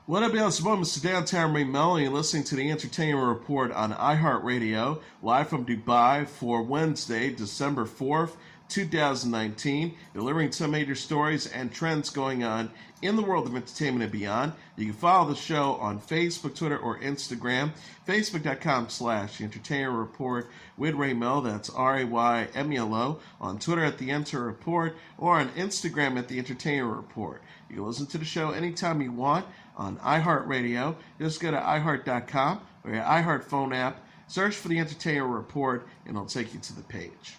What up, y'all? It's Mr. Downtown Ray Melly, and listening to the Entertainment Report on iHeartRadio, live from Dubai for Wednesday, December 4th, 2019, delivering some major stories and trends going on in the world of entertainment and beyond. You can follow the show on Facebook, Twitter, or Instagram. Facebook.com/Entertainment Report with Ray Mel, that's RAYMELO. On Twitter at The Enter Report, or on Instagram at The Entertainment Report. You can listen to the show anytime you want on iHeartRadio. Just go to iHeart.com or your iHeart phone app, search for The Entertainment Report, and it'll take you to the page.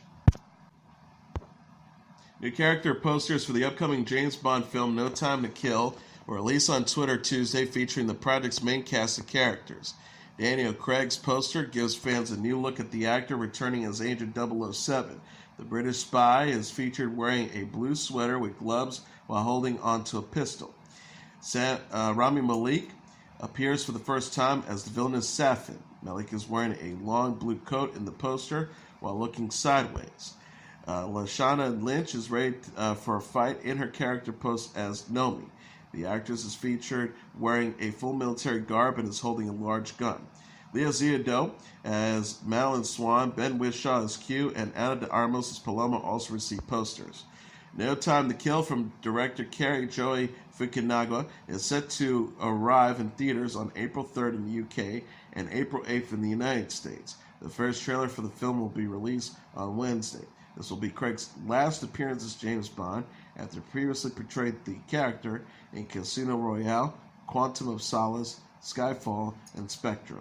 New character posters for the upcoming James Bond film No Time to Kill were released on Twitter Tuesday, featuring the project's main cast of characters. Daniel Craig's poster gives fans a new look at the actor returning as Agent 007. The British spy is featured wearing a blue sweater with gloves while holding onto a pistol. Rami Malek appears for the first time as the villainous Safin. Malek is wearing a long blue coat in the poster while looking sideways. Lashana Lynch is ready for a fight in her character post as Nomi. The actress is featured wearing a full military garb and is holding a large gun. Leah Ziado as Madeline Swan, Ben Whishaw as Q, and Ana de Armas as Paloma also received posters. No Time to Kill from director Carrie Joy Fukunaga is set to arrive in theaters on April 3rd in the UK and April 8th in the United States. The first trailer for the film will be released on Wednesday. This will be Craig's last appearance as James Bond, after previously portrayed the character in Casino Royale, Quantum of Solace, Skyfall, and Spectre.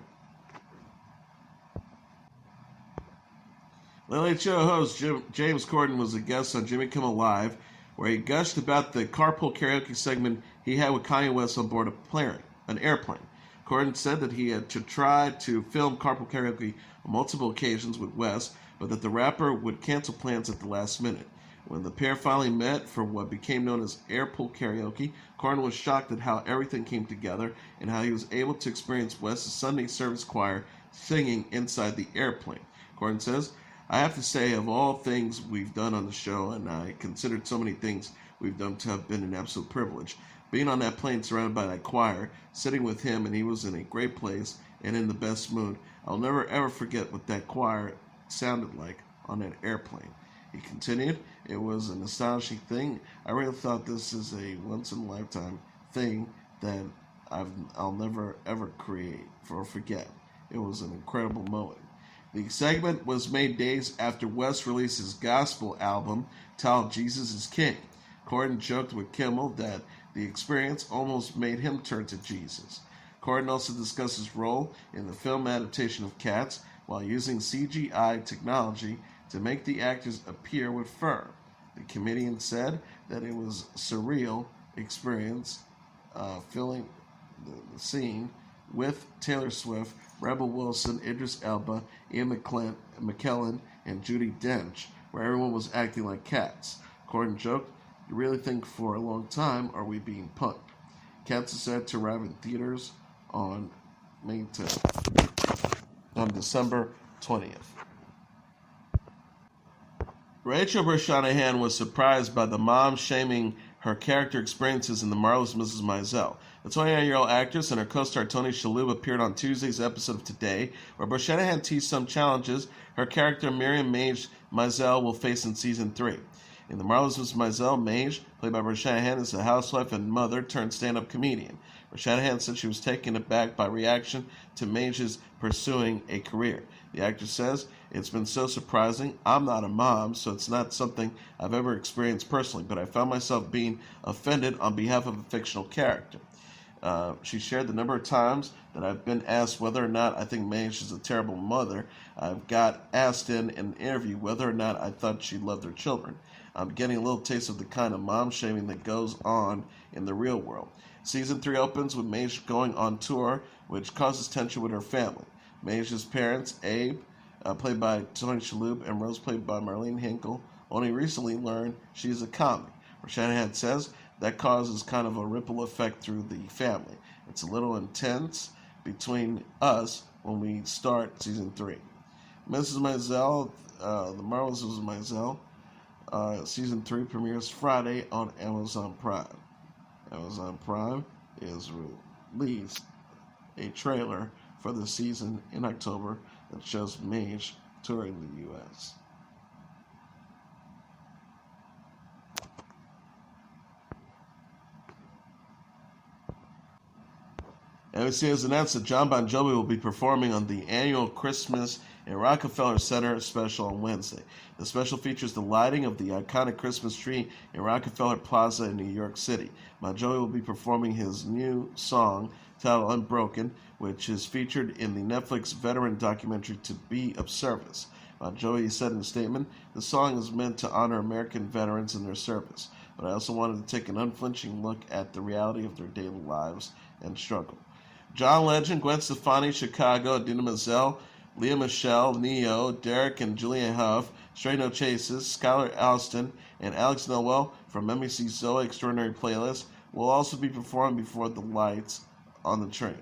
Late Show host James Corden was a guest on Jimmy Kimmel Live, where he gushed about the carpool karaoke segment he had with Kanye West on board an airplane. Corden said that he had to try to film carpool karaoke on multiple occasions with West, but that the rapper would cancel plans at the last minute. When the pair finally met for what became known as airpool karaoke, Corden was shocked at how everything came together and how he was able to experience West's Sunday service choir singing inside the airplane. Corden says, "I have to say, of all things we've done on the show, and I considered so many things we've done to have been an absolute privilege, being on that plane surrounded by that choir, sitting with him, and he was in a great place and in the best mood. I'll never ever forget what that choir sounded like on that airplane." He continued, "It was an astonishing thing. I really thought this is a once-in-a-lifetime thing that I'll never ever create or forget. It was an incredible moment." The segment was made days after West released his gospel album titled Jesus is King. Corden joked with Kimmel that the experience almost made him turn to Jesus. Corden also discussed his role in the film adaptation of Cats while using CGI technology to make the actors appear with fur. The comedian said that it was a surreal experience filling the scene with Taylor Swift, Rebel Wilson, Idris Elba, Ian McKellen, and Judi Dench, where everyone was acting like cats. Corden joked, "You really think for a long time are we being punked?" Cats is said to arrive in theaters on December 20th. Rachel Brosnahan was surprised by the mom shaming her character experiences in The Marvelous Mrs. Maisel. The 29-year-old actress and her co-star Tony Shalhoub appeared on Tuesday's episode of Today, where Brosnahan teased some challenges her character Miriam Mage Maisel will face in Season 3. In The Marvelous Mrs. Maisel, Mage, played by Brosnahan, is a housewife and mother turned stand-up comedian. Brosnahan said she was taken aback by reaction to Mage's pursuing a career. The actress says, "It's been so surprising. I'm not a mom, so it's not something I've ever experienced personally, but I found myself being offended on behalf of a fictional character." She shared the number of times that I've been asked whether or not I think Mage is a terrible mother. I've got asked in an interview whether or not I thought she loved her children. I'm getting a little taste of the kind of mom shaming that goes on in the real world. Season 3 opens with Mage going on tour, which causes tension with her family. Mage's parents, Abe, played by Tony Shalhoub, and Rose, played by Marlene Hinkle, only recently learned she's a comic. Brosnahan says that causes kind of a ripple effect through the family. It's a little intense between us when we start Season 3. Mrs. Maisel, The Marvelous Mrs. Maisel, Season 3 premieres Friday on Amazon Prime. Amazon Prime is released a trailer for the season in October that shows Mage touring the U.S. NBC has announced that John Bon Jovi will be performing on the annual Christmas in Rockefeller Center special on Wednesday. The special features the lighting of the iconic Christmas tree in Rockefeller Plaza in New York City. Bon Jovi will be performing his new song titled Unbroken, which is featured in the Netflix veteran documentary To Be of Service. Bon Jovi said in a statement, "The song is meant to honor American veterans and their service, but I also wanted to take an unflinching look at the reality of their daily lives and struggle." John Legend, Gwen Stefani, Chicago, Idina Menzel, Leah Michelle, Neo, Derek and Julian Huff, Straight No Chases, Skylar Alston, and Alex Noel from NBC's Zoe Extraordinary Playlist will also be performing before the lights on the train.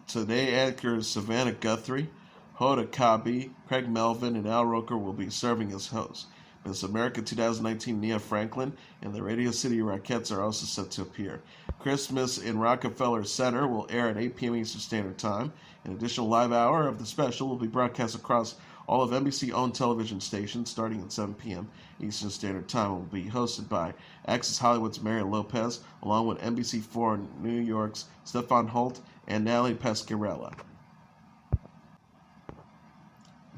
Today, anchors Savannah Guthrie, Hoda Kotb, Craig Melvin, and Al Roker will be serving as hosts. Miss America 2019 Nia Franklin and the Radio City Rockettes are also set to appear. Christmas in Rockefeller Center will air at 8 p.m. Eastern Standard Time. An additional live hour of the special will be broadcast across all of NBC-owned television stations starting at 7 p.m. Eastern Standard Time. It will be hosted by Access Hollywood's Mario Lopez, along with NBC4 New York's Stefan Holt and Natalie Pescarella.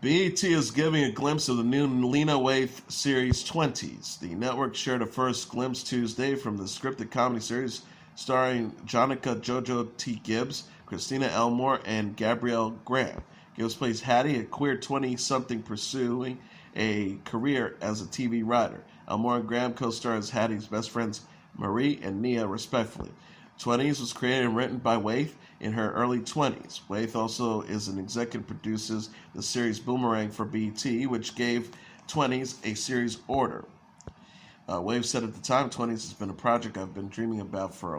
BET is giving a glimpse of the new Lena Waithe series 20s. The network shared a first glimpse Tuesday from the scripted comedy series starring Jonica Jojo T. Gibbs, Christina Elmore, and Gabrielle Graham. Gibbs plays Hattie, a queer 20-something pursuing a career as a TV writer. Elmore and Graham co-star as Hattie's best friends Marie and Nia, respectively. 20s was created and written by Waithe in her early 20s. Waithe also is an executive produces the series Boomerang for BET, which gave 20s a series order. Waithe said at the time, 20s has been a project I've been dreaming about for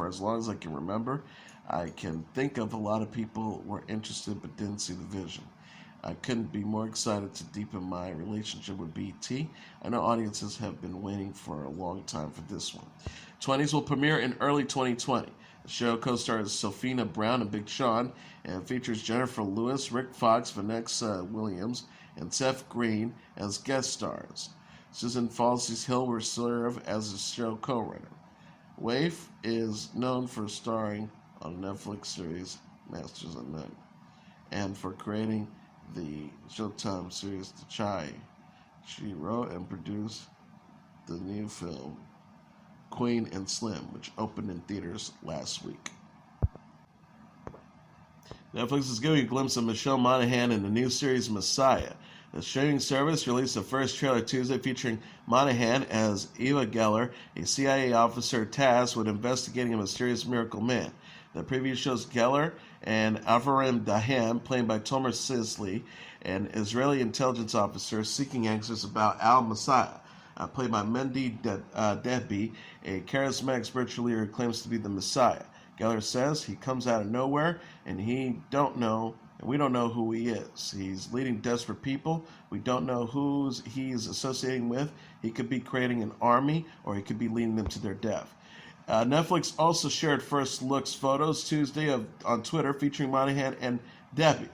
as long as I can remember. I can think of a lot of people were interested but didn't see the vision. I couldn't be more excited to deepen my relationship with BET. I know audiences have been waiting for a long time for this one. 20s will premiere in early 2020. The show co-stars Sophina Brown and Big Sean and features Jennifer Lewis, Rick Fox, Vanessa Williams, and Seth Green as guest stars. Susan Falsey's Hill will serve as the show co-writer. Waithe is known for starring on the Netflix series Masters of None and for creating the Showtime series The Chi. She wrote and produced the new film Queen and Slim, which opened in theaters last week. Netflix is giving a glimpse of Michelle Monaghan in the new series Messiah. The streaming service released the first trailer Tuesday featuring Monaghan as Eva Geller, a CIA officer tasked with investigating a mysterious miracle man. The preview shows Geller and Avraham Dahan, played by Tomer Sisley, an Israeli intelligence officer seeking answers about al-Messiah, played by Mendy Dehbi, a charismatic spiritual leader who claims to be the Messiah. Geller says he comes out of nowhere and we don't know who he is. He's leading desperate people. We don't know who he's associating with. He could be creating an army or he could be leading them to their death. Netflix also shared first looks photos Tuesday on Twitter featuring Monaghan and Debbie.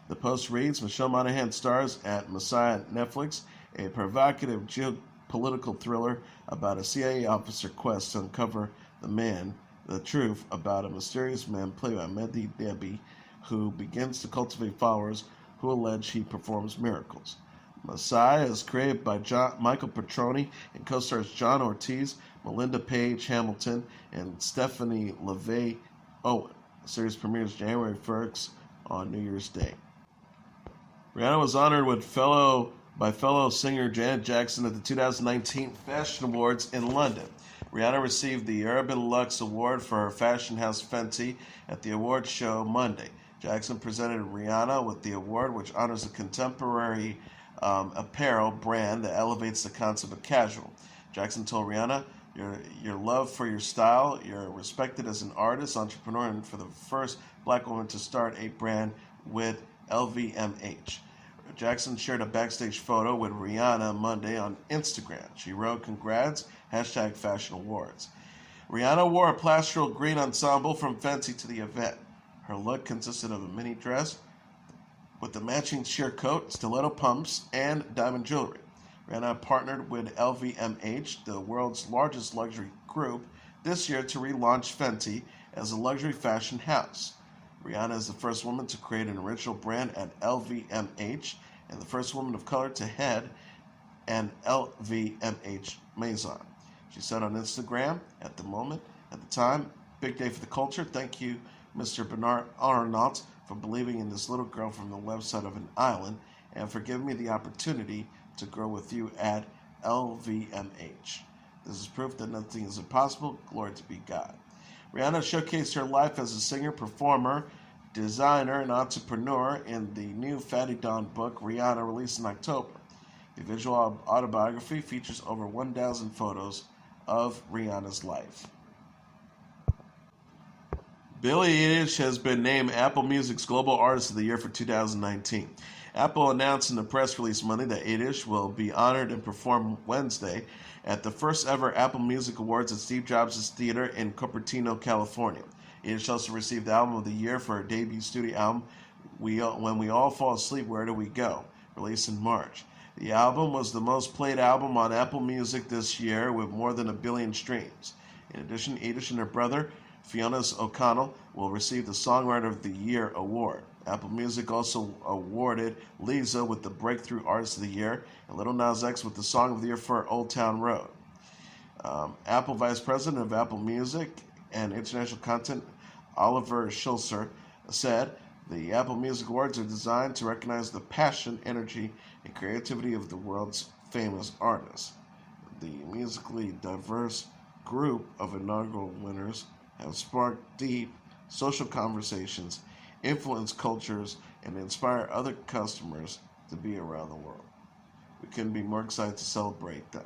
The post reads, Michelle Monaghan stars at Messiah Netflix, a provocative geopolitical thriller about a CIA officer quest to uncover the truth about a mysterious man played by Mendy Dehbi, who begins to cultivate followers who allege he performs miracles. Messiah is created by Michael Petroni and co-stars John Ortiz, Melinda Page Hamilton, and Stephanie LaVey Owen. The series premieres January 1st on New Year's Day. Rihanna was honored by fellow singer Janet Jackson at the 2019 Fashion Awards in London. Rihanna received the Urban Luxe Award for her fashion house Fenty at the awards show Monday. Jackson presented Rihanna with the award, which honors a contemporary apparel brand that elevates the concept of casual. Jackson told Rihanna, your love for your style. You're respected as an artist, entrepreneur, and for the first black woman to start a brand with LVMH. Jackson shared a backstage photo with Rihanna Monday on Instagram. She wrote, "Congrats, #Fashion Awards." Rihanna wore a pastoral green ensemble from Fenty to the event. Her look consisted of a mini dress with the matching sheer coat, stiletto pumps, and diamond jewelry. Rihanna partnered with LVMH, the world's largest luxury group, this year to relaunch Fenty as a luxury fashion house. Rihanna is the first woman to create an original brand at LVMH and the first woman of color to head an LVMH maison. She said on Instagram, at the time, big day for the culture. Thank you, Mr. Bernard Arnault, for believing in this little girl from the website of an island and for giving me the opportunity to grow with you at LVMH. This is proof that nothing is impossible. Glory to be God. Rihanna showcased her life as a singer, performer, designer, and entrepreneur in the new Fatty Dawn book Rihanna, released in October. The visual autobiography features over 1,000 photos of Rihanna's life. Billie Eilish has been named Apple Music's Global Artist of the Year for 2019. Apple announced in a press release Monday that Eilish will be honored and perform Wednesday at the first ever Apple Music Awards at Steve Jobs' Theater in Cupertino, California. Eilish also received the Album of the Year for her debut studio album, When We All Fall Asleep, Where Do We Go?, released in March. The album was the most played album on Apple Music this year with more than 1 billion streams. In addition, Eilish and her brother, Fiona O'Connell, will receive the Songwriter of the Year award. Apple Music also awarded Lizzo with the Breakthrough Artist of the Year and Lil Nas X with the Song of the Year for Old Town Road. Apple Vice President of Apple Music and International Content, Oliver Schulzer, said, "The Apple Music Awards are designed to recognize the passion, energy, and creativity of the world's famous artists. The musically diverse group of inaugural winners have sparked deep social conversations, influenced cultures, and inspire other customers to be around the world. We couldn't be more excited to celebrate them."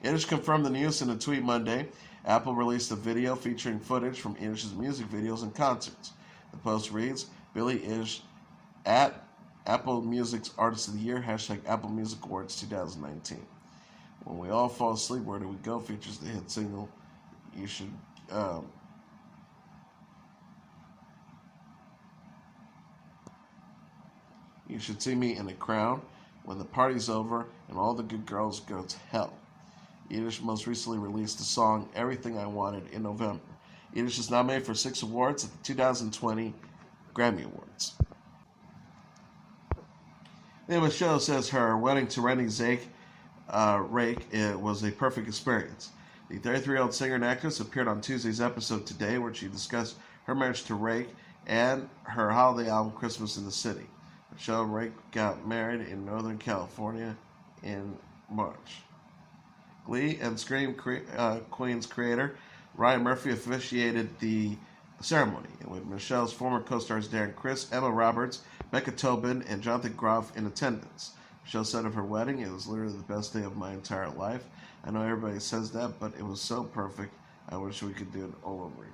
Eilish confirmed the news in a tweet Monday. Apple released a video featuring footage from Eilish's music videos and concerts. The post reads, "Billie Eilish at Apple Music's Artist of the Year, #Apple Music Awards 2019. When We All Fall Asleep, Where Do We Go?" features the hit single You Should See Me in a Crown, When the Party's Over, and All the Good Girls Go to Hell. Eilish most recently released the song Everything I Wanted in November. Eilish is nominated for 6 awards at the 2020 Grammy Awards. Then Michelle says her wedding to Rennie Rake was a perfect experience. The 33-year-old singer and actress appeared on Tuesday's episode Today, where she discussed her marriage to Rake and her holiday album Christmas in the City. Michelle Rake got married in Northern California in March. Glee and Scream Queens creator Ryan Murphy officiated the ceremony, with Michelle's former co-stars Darren Criss, Emma Roberts, Becca Tobin, and Jonathan Groff in attendance. Michelle said of her wedding, "It was literally the best day of my entire life. I know everybody says that, but it was so perfect. I wish we could do it all over again."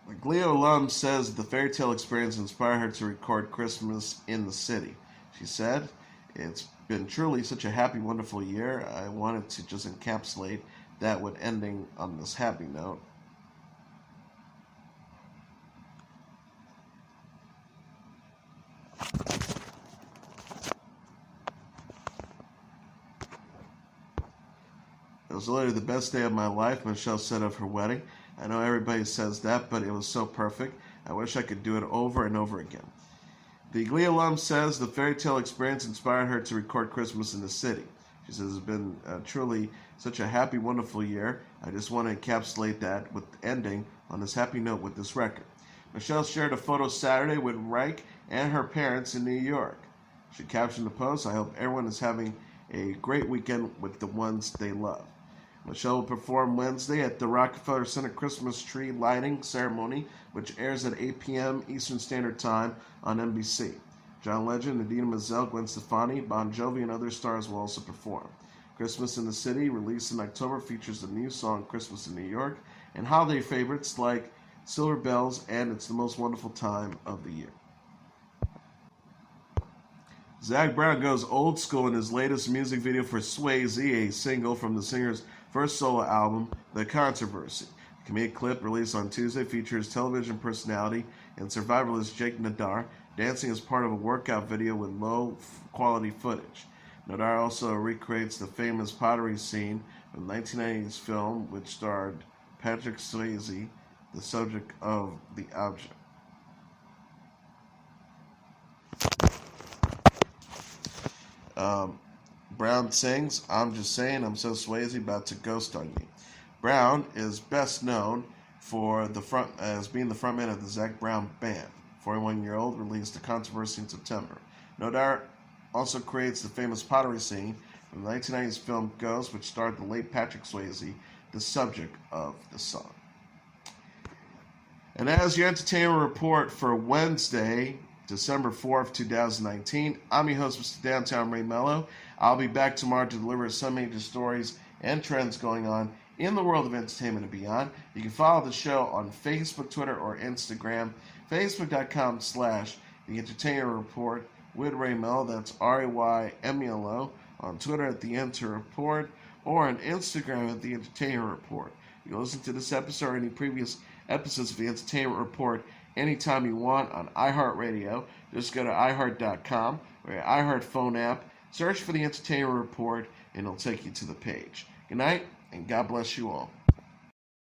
The Glee alum says the fairy tale experience inspired her to record Christmas in the City. She said, "It's been truly such a happy, wonderful year. I wanted to just encapsulate that with ending on this happy note." "It was literally the best day of my life," Michelle said of her wedding. "I know everybody says that, but it was so perfect. I wish I could do it over and over again." The Glee alum says the fairy tale experience inspired her to record Christmas in the City. She says, "It's been truly such a happy, wonderful year. I just want to encapsulate that with ending on this happy note with this record." Michelle shared a photo Saturday with Reich and her parents in New York. She captioned the post, "I hope everyone is having a great weekend with the ones they love." Michelle will perform Wednesday at the Rockefeller Center Christmas tree lighting ceremony, which airs at 8 p.m. Eastern Standard Time on NBC. John Legend, Idina Menzel, Gwen Stefani, Bon Jovi, and other stars will also perform. Christmas in the City, released in October, features the new song Christmas in New York and holiday favorites like Silver Bells and It's the Most Wonderful Time of the Year. Zac Brown goes old school in his latest music video for Swayze, a single from the singer's first solo album, The Controversy. The comedic clip, released on Tuesday, features television personality and survivalist Jake Nadar dancing as part of a workout video with low-quality footage. Nadar also recreates the famous pottery scene from the 1990s film, which starred Patrick Swayze, the subject of the object. Brown sings, "I'm just saying, I'm so Swayze, about to ghost on you." Brown is best known for as being the frontman of the Zac Brown Band. 41-year-old released The Controversy in September. Nadar also creates the famous pottery scene from the 1990s film Ghost, which starred the late Patrick Swayze, the subject of the song. And as your entertainment report for Wednesday, December 4th, 2019, I'm your host, Mr. Downtown Ray Mello. I'll be back tomorrow to deliver some major stories and trends going on in the world of entertainment and beyond. You can follow the show on Facebook, Twitter, or Instagram. Facebook.com/The Entertainment Report with Ray Mello. That's RAYMELO. On Twitter at The Enter Report, or on Instagram at The Entertainment Report. You can listen to this episode or any previous episodes of The Entertainment Report anytime you want on iHeartRadio. Just go to iHeart.com or your iHeart phone app, search for The Entertainment Report, and it'll take you to the page. Good night, and God bless you all.